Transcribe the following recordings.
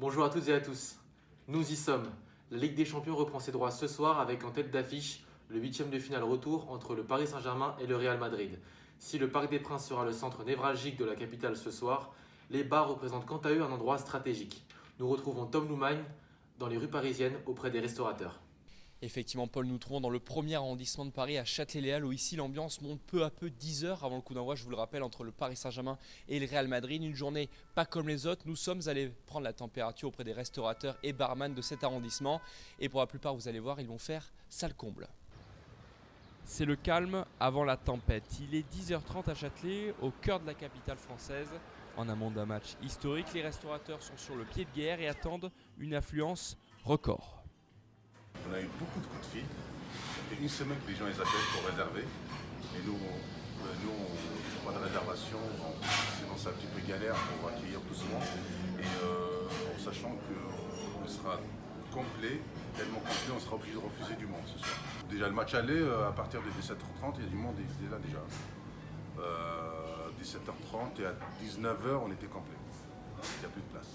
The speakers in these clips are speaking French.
Bonjour à toutes et à tous, nous y sommes. La Ligue des Champions reprend ses droits ce soir avec en tête d'affiche le huitième de finale retour entre le Paris Saint-Germain et le Real Madrid. Si le Parc des Princes sera le centre névralgique de la capitale ce soir, les bars représentent quant à eux un endroit stratégique. Nous retrouvons Tom Loumagne dans les rues parisiennes auprès des restaurateurs. Effectivement, Paul, nous trouvons dans le premier arrondissement de Paris, à Châtelet-Léal, où ici l'ambiance monte peu à peu 10 heures avant le coup d'envoi, je vous le rappelle, entre le Paris Saint-Germain et le Real Madrid. Une journée pas comme les autres. Nous sommes allés prendre la température auprès des restaurateurs et barman de cet arrondissement. Et pour la plupart, vous allez voir, ils vont faire salle comble. C'est le calme avant la tempête. Il est 10h30 à Châtelet, au cœur de la capitale française. En amont d'un match historique, les restaurateurs sont sur le pied de guerre et attendent une affluence record. On a eu beaucoup de coups de fil. Ça fait une semaine que les gens les appellent pour réserver. Et nous, on n'a pas de réservation. Sinon, c'est un petit peu galère pour accueillir doucement. Et en sachant qu'on sera complet, tellement complet, on sera obligé de refuser du monde ce soir. Déjà, le match aller, à partir de 17h30, il y a du monde il est là déjà. 17h30 et à 19h, on était complet. Il n'y a plus de place.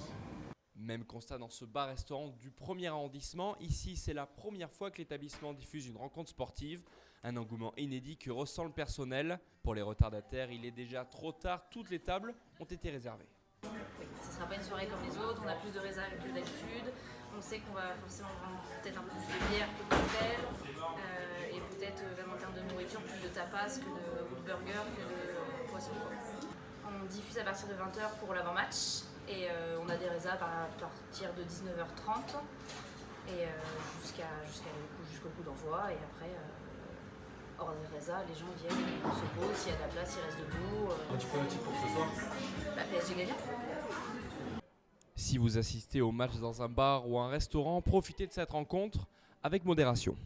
Même constat dans ce bar-restaurant du premier arrondissement. Ici, c'est la première fois que l'établissement diffuse une rencontre sportive. Un engouement inédit que ressent le personnel. Pour les retardataires, il est déjà trop tard. Toutes les tables ont été réservées. Oui, ce ne sera pas une soirée comme les autres. On a plus de réserves que d'habitude. On sait qu'on va forcément prendre peut-être un peu plus de bière que de cocktail. Et peut-être, même en termes de nourriture, plus de tapas que de burgers que de poissons. On diffuse à partir de 20h pour l'avant-match. Et on a des réserves à partir de 19h30 et jusqu'au coup d'envoi. Et après, hors des réserves, les gens viennent, se posent, s'il y a de la place, ils restent debout. Un petit pronostic pour ce soir? PSG gagne. Si vous assistez au match dans un bar ou un restaurant, profitez de cette rencontre avec modération.